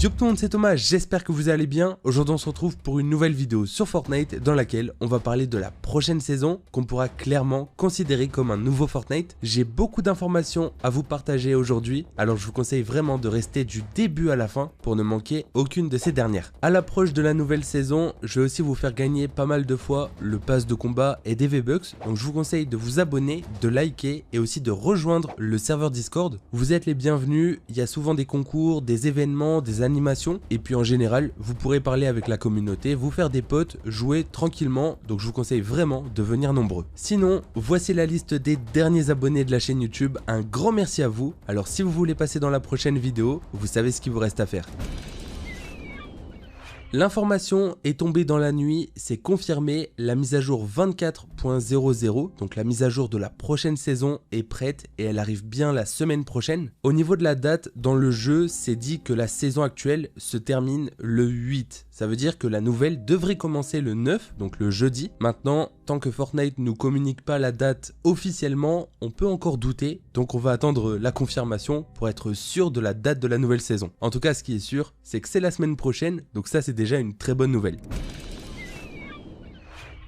Yo tout le monde, c'est Thomas, j'espère que vous allez bien. Aujourd'hui on se retrouve pour une nouvelle vidéo sur Fortnite dans laquelle on va parler de la prochaine saison qu'on pourra clairement considérer comme un nouveau Fortnite. J'ai beaucoup d'informations à vous partager aujourd'hui, alors je vous conseille vraiment de rester du début à la fin pour ne manquer aucune de ces dernières. À l'approche de la nouvelle saison, je vais aussi vous faire gagner pas mal de fois le pass de combat et des V-Bucks, donc je vous conseille de vous abonner, de liker et aussi de rejoindre le serveur Discord. Vous êtes les bienvenus, il y a souvent des concours, des événements, des animations et puis en général vous pourrez parler avec la communauté, vous faire des potes, jouer tranquillement, donc je vous conseille vraiment de venir nombreux. Sinon, voici la liste des derniers abonnés de la chaîne YouTube, un grand merci à vous. Alors si vous voulez passer dans la prochaine vidéo, vous savez ce qu'il vous reste à faire. L'information est tombée dans la nuit, c'est confirmé, la mise à jour 24.00, donc la mise à jour de la prochaine saison est prête et elle arrive bien la semaine prochaine. Au niveau de la date, dans le jeu, c'est dit que la saison actuelle se termine le 8. Ça veut dire que la nouvelle devrait commencer le 9, donc le jeudi. Maintenant, tant que Fortnite ne nous communique pas la date officiellement, on peut encore douter, donc on va attendre la confirmation pour être sûr de la date de la nouvelle saison. En tout cas, ce qui est sûr, c'est que c'est la semaine prochaine, donc ça c'est déjà une très bonne nouvelle.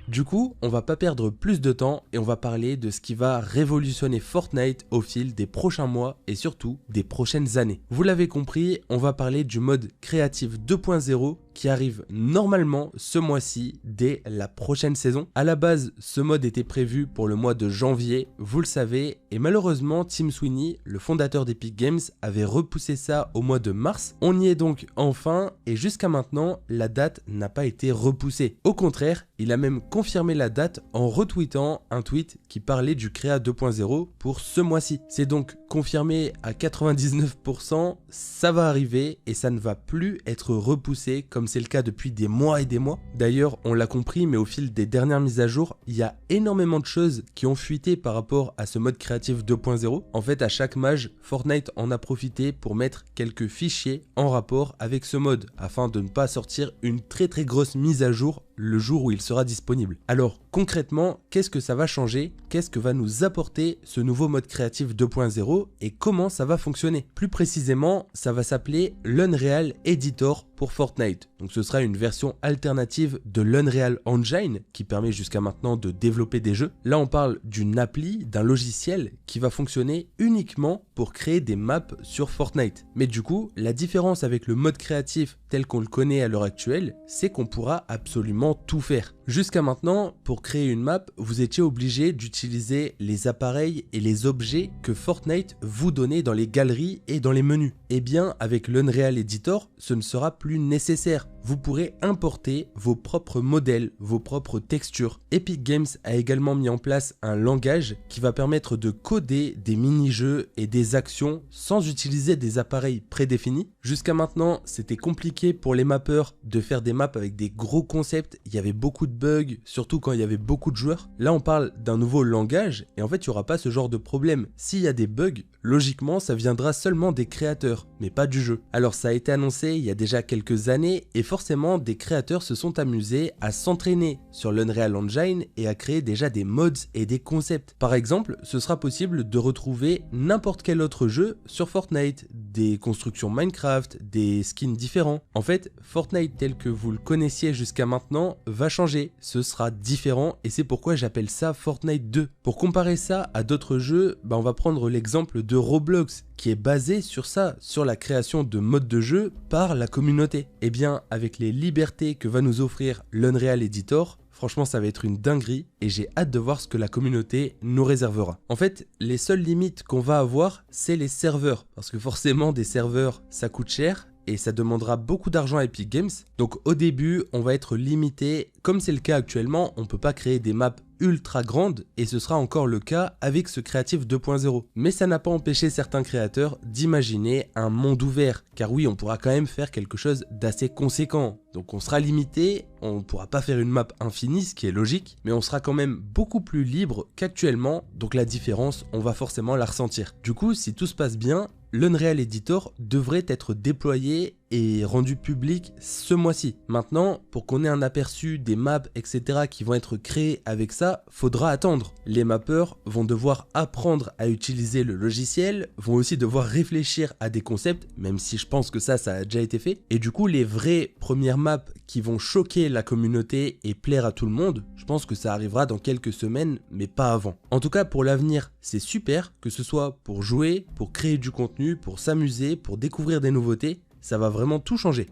Du coup, on va pas perdre plus de temps et on va parler de ce qui va révolutionner Fortnite au fil des prochains mois et surtout des prochaines années. Vous l'avez compris, on va parler du mode créatif 2.0 qui arrive normalement ce mois-ci dès la prochaine saison. À la base, ce mode était prévu pour le mois de janvier, vous le savez, et malheureusement Tim Sweeney, le fondateur d'Epic Games, avait repoussé ça au mois de mars. On y est donc enfin et jusqu'à maintenant, la date n'a pas été repoussée. Au contraire, il a même confirmé la date en retweetant un tweet qui parlait du Créa 2.0 pour ce mois-ci. C'est donc confirmé à 99%, ça va arriver et ça ne va plus être repoussé comme c'est le cas depuis des mois et des mois. D'ailleurs, on l'a compris, mais au fil des dernières mises à jour, il y a énormément de choses qui ont fuité par rapport à ce mode créatif 2.0. En fait, à chaque mage, Fortnite en a profité pour mettre quelques fichiers en rapport avec ce mode, afin de ne pas sortir une très grosse mise à jour le jour où il sera disponible. Alors concrètement, qu'est-ce que ça va changer? Qu'est-ce que va nous apporter ce nouveau mode créatif 2.0 et comment ça va fonctionner? Plus précisément, ça va s'appeler l'Unreal Editor pour Fortnite. Donc ce sera une version alternative de l'Unreal Engine qui permet jusqu'à maintenant de développer des jeux. Là on parle d'une appli, d'un logiciel qui va fonctionner uniquement pour créer des maps sur Fortnite. Mais du coup, la différence avec le mode créatif tel qu'on le connaît à l'heure actuelle, c'est qu'on pourra absolument tout faire. Jusqu'à maintenant, pour créer une map, vous étiez obligé d'utiliser les appareils et les objets que Fortnite vous donnait dans les galeries et dans les menus. Et bien, avec l'Unreal Editor, ce ne sera plus nécessaire. Vous pourrez importer vos propres modèles, vos propres textures. Epic Games a également mis en place un langage qui va permettre de coder des mini-jeux et des actions sans utiliser des appareils prédéfinis. Jusqu'à maintenant, c'était compliqué pour les mappeurs de faire des maps avec des gros concepts. Il y avait beaucoup de bugs, surtout quand il y avait beaucoup de joueurs. Là, on parle d'un nouveau langage et en fait, il n'y aura pas ce genre de problème. S'il y a des bugs, logiquement, ça viendra seulement des créateurs, mais pas du jeu. Alors, ça a été annoncé il y a déjà quelques années et forcément, des créateurs se sont amusés à s'entraîner sur l'Unreal Engine et à créer déjà des mods et des concepts. Par exemple, ce sera possible de retrouver n'importe quel autre jeu sur Fortnite, des constructions Minecraft, des skins différents. En fait, Fortnite tel que vous le connaissiez jusqu'à maintenant va changer, ce sera différent et c'est pourquoi j'appelle ça Fortnite 2. Pour comparer ça à d'autres jeux, on va prendre l'exemple de Roblox qui est basé sur ça, sur la création de modes de jeu par la communauté. Et bien avec les libertés que va nous offrir l'Unreal Editor, franchement ça va être une dinguerie et j'ai hâte de voir ce que la communauté nous réservera. En fait, les seules limites qu'on va avoir, c'est les serveurs. Parce que forcément des serveurs ça coûte cher et ça demandera beaucoup d'argent à Epic Games. Donc au début, on va être limité. Comme c'est le cas actuellement, on ne peut pas créer des maps ultra grande et ce sera encore le cas avec ce créatif 2.0. Mais ça n'a pas empêché certains créateurs d'imaginer un monde ouvert, car oui, on pourra quand même faire quelque chose d'assez conséquent. Donc on sera limité, on ne pourra pas faire une map infinie, ce qui est logique, mais on sera quand même beaucoup plus libre qu'actuellement, donc la différence, on va forcément la ressentir. Du coup, si tout se passe bien, l'Unreal Editor devrait être déployé et rendu public ce mois-ci. Maintenant, pour qu'on ait un aperçu des maps, etc. qui vont être créés avec ça, faudra attendre. Les mappeurs vont devoir apprendre à utiliser le logiciel, vont aussi devoir réfléchir à des concepts, même si je pense que ça a déjà été fait. Et du coup, les vraies premières maps qui vont choquer la communauté et plaire à tout le monde, je pense que ça arrivera dans quelques semaines, mais pas avant. En tout cas, pour l'avenir, c'est super, que ce soit pour jouer, pour créer du contenu, pour s'amuser, pour découvrir des nouveautés. Ça va vraiment tout changer.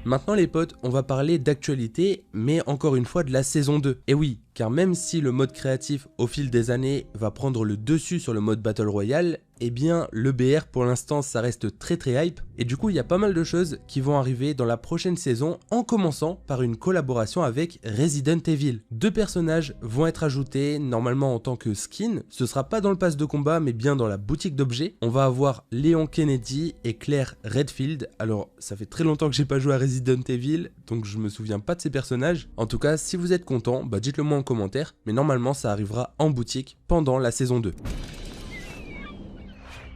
Maintenant les potes, on va parler d'actualité, mais encore une fois de la saison 2. Et oui, car même si le mode créatif au fil des années va prendre le dessus sur le mode Battle Royale, eh bien le BR pour l'instant ça reste très hype, et du coup il y a pas mal de choses qui vont arriver dans la prochaine saison, en commençant par une collaboration avec Resident Evil. 2 personnages vont être ajoutés, normalement en tant que skin, ce sera pas dans le pass de combat mais bien dans la boutique d'objets. On va avoir Léon Kennedy et Claire Redfield. Alors ça fait très longtemps que j'ai pas joué à Resident Evil, donc je me souviens pas de ces personnages. En tout cas, si vous êtes content, dites-le moi en commentaire, mais normalement ça arrivera en boutique pendant la saison 2.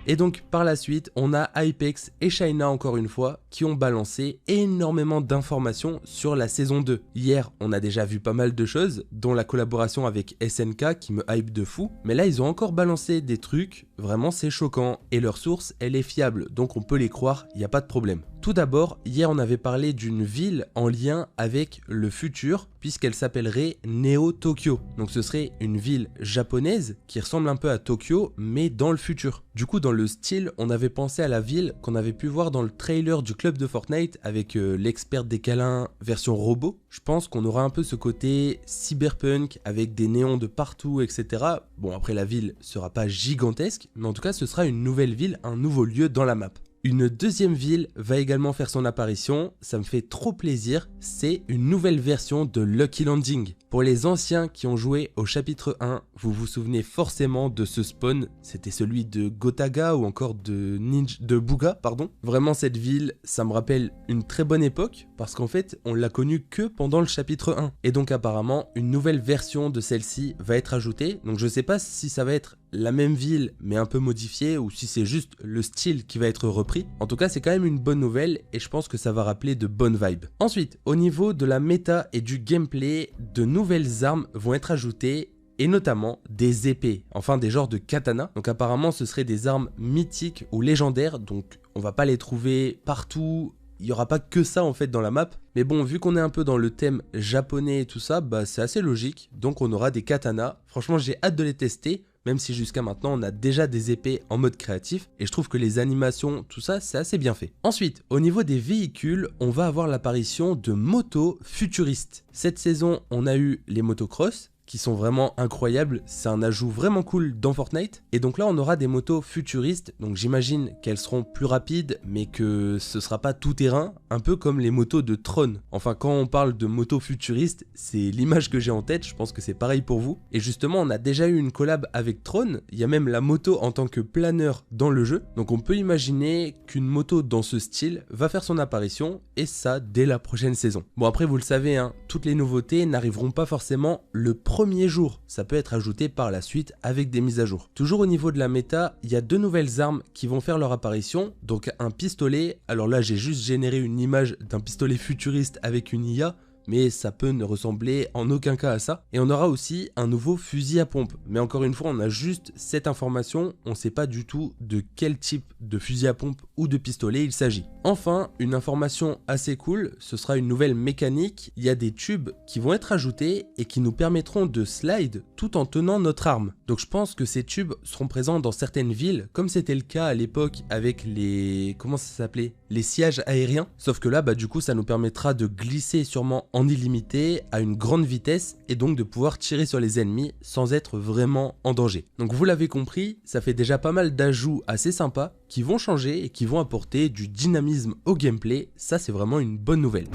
Et donc par la suite, on a Hypex et China encore une fois qui ont balancé énormément d'informations sur la saison 2. Hier, on a déjà vu pas mal de choses, dont la collaboration avec SNK qui me hype de fou, mais là ils ont encore balancé des trucs, vraiment c'est choquant, et leur source elle est fiable, donc on peut les croire, il n'y a pas de problème. Tout d'abord, hier on avait parlé d'une ville en lien avec le futur, puisqu'elle s'appellerait Neo Tokyo. Donc ce serait une ville japonaise qui ressemble un peu à Tokyo, mais dans le futur. Du coup, dans le style, on avait pensé à la ville qu'on avait pu voir dans le trailer du club de Fortnite avec l'expert des câlins version robot. Je pense qu'on aura un peu ce côté cyberpunk avec des néons de partout, etc. Bon, après la ville sera pas gigantesque, mais en tout cas ce sera une nouvelle ville, un nouveau lieu dans la map. Une deuxième ville va également faire son apparition, ça me fait trop plaisir, c'est une nouvelle version de Lucky Landing. Pour les anciens qui ont joué au chapitre 1, vous vous souvenez forcément de ce spawn, c'était celui de Gotaga ou encore de Bouga, pardon. Vraiment cette ville, ça me rappelle une très bonne époque, parce qu'en fait, on l'a connue que pendant le chapitre 1. Et donc apparemment, une nouvelle version de celle-ci va être ajoutée, donc je sais pas si ça va être la même ville mais un peu modifiée ou si c'est juste le style qui va être repris. En tout cas, c'est quand même une bonne nouvelle et je pense que ça va rappeler de bonnes vibes. Ensuite, au niveau de la méta et du gameplay, de nouvelles armes vont être ajoutées et notamment des épées, enfin des genres de katana. Donc apparemment, ce seraient des armes mythiques ou légendaires, donc on va pas les trouver partout. Il n'y aura pas que ça en fait dans la map, mais bon, vu qu'on est un peu dans le thème japonais et tout ça, c'est assez logique, donc on aura des katanas. Franchement, j'ai hâte de les tester, même si jusqu'à maintenant on a déjà des épées en mode créatif, et je trouve que les animations, tout ça, c'est assez bien fait. Ensuite, au niveau des véhicules, on va avoir l'apparition de motos futuristes. Cette saison, on a eu les motocross, qui sont vraiment incroyables, c'est un ajout vraiment cool dans Fortnite, et donc là on aura des motos futuristes, donc j'imagine qu'elles seront plus rapides, mais que ce sera pas tout terrain, un peu comme les motos de Tron. Enfin, quand on parle de motos futuristes, c'est l'image que j'ai en tête, je pense que c'est pareil pour vous, et justement on a déjà eu une collab avec Tron, il y a même la moto en tant que planeur dans le jeu, donc on peut imaginer qu'une moto dans ce style va faire son apparition, et ça dès la prochaine saison. Bon après vous le savez, toutes les nouveautés n'arriveront pas forcément le premier jour, ça peut être ajouté par la suite avec des mises à jour. Toujours au niveau de la méta, il y a 2 nouvelles armes qui vont faire leur apparition, donc un pistolet, alors là j'ai juste généré une image d'un pistolet futuriste avec une IA, mais ça peut ne ressembler en aucun cas à ça. Et on aura aussi un nouveau fusil à pompe. Mais encore une fois, on a juste cette information, on ne sait pas du tout de quel type de fusil à pompe ou de pistolet il s'agit. Enfin, une information assez cool, ce sera une nouvelle mécanique. Il y a des tubes qui vont être ajoutés et qui nous permettront de slide tout en tenant notre arme. Donc je pense que ces tubes seront présents dans certaines villes, comme c'était le cas à l'époque avec les... comment ça s'appelait ? Les sièges aériens. Sauf que là, du coup, ça nous permettra de glisser sûrement en illimité à une grande vitesse et donc de pouvoir tirer sur les ennemis sans être vraiment en danger. Donc vous l'avez compris, ça fait déjà pas mal d'ajouts assez sympas qui vont changer et qui vont apporter du dynamisme au gameplay. Ça, c'est vraiment une bonne nouvelle.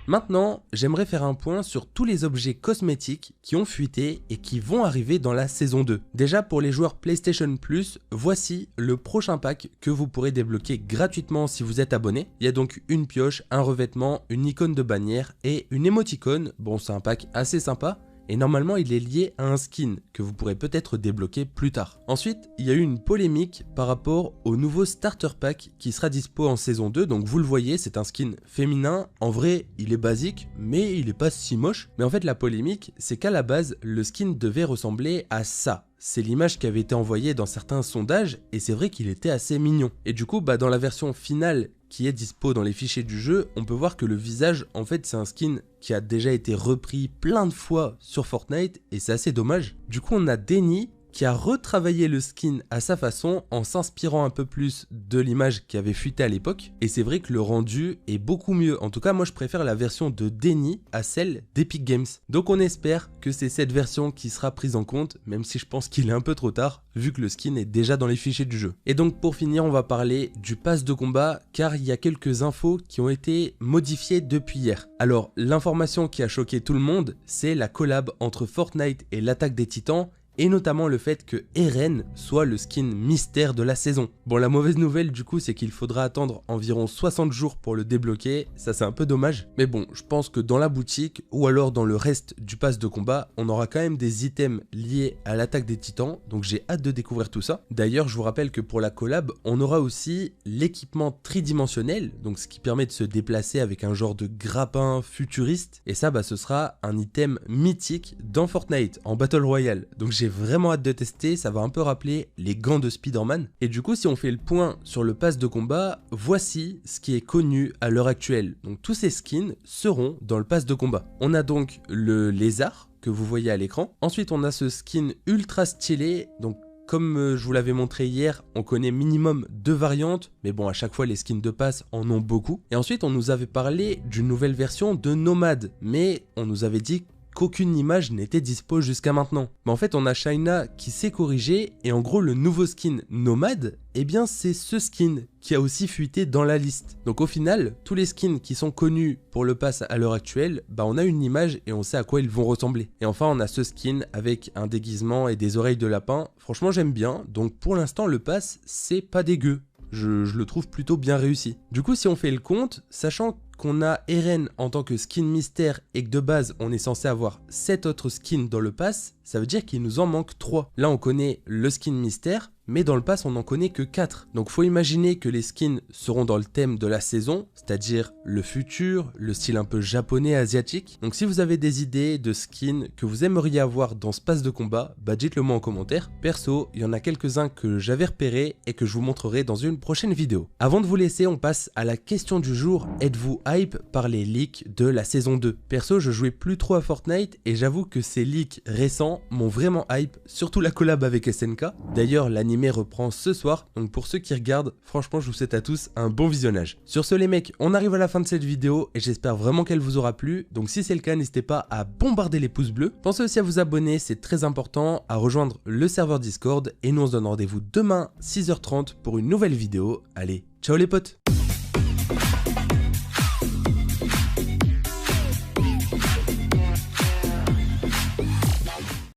Maintenant, j'aimerais faire un point sur tous les objets cosmétiques qui ont fuité et qui vont arriver dans la saison 2. Déjà pour les joueurs PlayStation Plus, voici le prochain pack que vous pourrez débloquer gratuitement si vous êtes abonné. Il y a donc une pioche, un revêtement, une icône de bannière et une émoticône. Bon, c'est un pack assez sympa. et normalement il est lié à un skin que vous pourrez peut-être débloquer plus tard. Ensuite, il y a eu une polémique par rapport au nouveau starter pack qui sera dispo en saison 2, donc vous le voyez, c'est un skin féminin. En vrai, il est basique, mais il est pas si moche. Mais en fait, la polémique, c'est qu'à la base, le skin devait ressembler à ça. C'est l'image qui avait été envoyée dans certains sondages, et c'est vrai qu'il était assez mignon. Et du coup, dans la version finale qui est dispo dans les fichiers du jeu, on peut voir que le visage, en fait, c'est un skin qui a déjà été repris plein de fois sur Fortnite, et c'est assez dommage. Du coup, on a Denny qui a retravaillé le skin à sa façon en s'inspirant un peu plus de l'image qui avait fuité à l'époque. Et c'est vrai que le rendu est beaucoup mieux. En tout cas, moi je préfère la version de Denny à celle d'Epic Games. Donc on espère que c'est cette version qui sera prise en compte, même si je pense qu'il est un peu trop tard, vu que le skin est déjà dans les fichiers du jeu. Et donc pour finir, on va parler du pass de combat, car il y a quelques infos qui ont été modifiées depuis hier. Alors, l'information qui a choqué tout le monde, c'est la collab entre Fortnite et l'Attaque des Titans, et notamment le fait que Eren soit le skin mystère de la saison. Bon, la mauvaise nouvelle du coup, c'est qu'il faudra attendre environ 60 jours pour le débloquer, ça c'est un peu dommage, mais bon, je pense que dans la boutique ou alors dans le reste du pass de combat, on aura quand même des items liés à l'attaque des titans, donc j'ai hâte de découvrir tout ça. D'ailleurs, je vous rappelle que pour la collab, on aura aussi l'équipement tridimensionnel, donc ce qui permet de se déplacer avec un genre de grappin futuriste, et ça ce sera un item mythique dans Fortnite, en Battle Royale, donc j'ai vraiment hâte de tester, ça va un peu rappeler les gants de Spider-Man. Et du coup, si on fait le point sur le pass de combat, voici ce qui est connu à l'heure actuelle. Donc tous ces skins seront dans le pass de combat. On a donc le lézard que vous voyez à l'écran. Ensuite, on a ce skin ultra stylé, donc comme je vous l'avais montré hier, on connaît minimum 2 variantes, mais bon, à chaque fois les skins de pass en ont beaucoup. Et ensuite, on nous avait parlé d'une nouvelle version de Nomade, mais on nous avait dit qu'aucune image n'était dispo jusqu'à maintenant. Mais en fait, on a China qui s'est corrigé, et en gros, le nouveau skin Nomade, eh bien c'est ce skin qui a aussi fuité dans la liste. Donc au final, tous les skins qui sont connus pour le pass à l'heure actuelle, on a une image et on sait à quoi ils vont ressembler. Et enfin, on a ce skin avec un déguisement et des oreilles de lapin. Franchement, j'aime bien, donc pour l'instant, le pass, c'est pas dégueu. Je le trouve plutôt bien réussi. Du coup, si on fait le compte, sachant qu'on a Eren en tant que skin mystère et que de base on est censé avoir 7 autres skins dans le pass, ça veut dire qu'il nous en manque 3. Là on connaît le skin mystère, mais dans le pass on n'en connaît que 4. Donc faut imaginer que les skins seront dans le thème de la saison, c'est-à-dire le futur, le style un peu japonais asiatique. Donc si vous avez des idées de skins que vous aimeriez avoir dans ce pass de combat, dites-le moi en commentaire. Perso, il y en a quelques-uns que j'avais repérés et que je vous montrerai dans une prochaine vidéo. Avant de vous laisser, on passe à la question du jour. Êtes-vous hype par les leaks de la saison 2? Perso, je jouais plus trop à Fortnite et j'avoue que ces leaks récents m'ont vraiment hype, surtout la collab avec SNK. D'ailleurs, l'animé reprend ce soir, donc pour ceux qui regardent, franchement je vous souhaite à tous un bon visionnage. Sur ce les mecs, on arrive à la fin de cette vidéo et j'espère vraiment qu'elle vous aura plu, donc si c'est le cas, n'hésitez pas à bombarder les pouces bleus. Pensez aussi à vous abonner, c'est très important, à rejoindre le serveur Discord, et nous on se donne rendez-vous demain 6h30 pour une nouvelle vidéo. Allez, ciao les potes!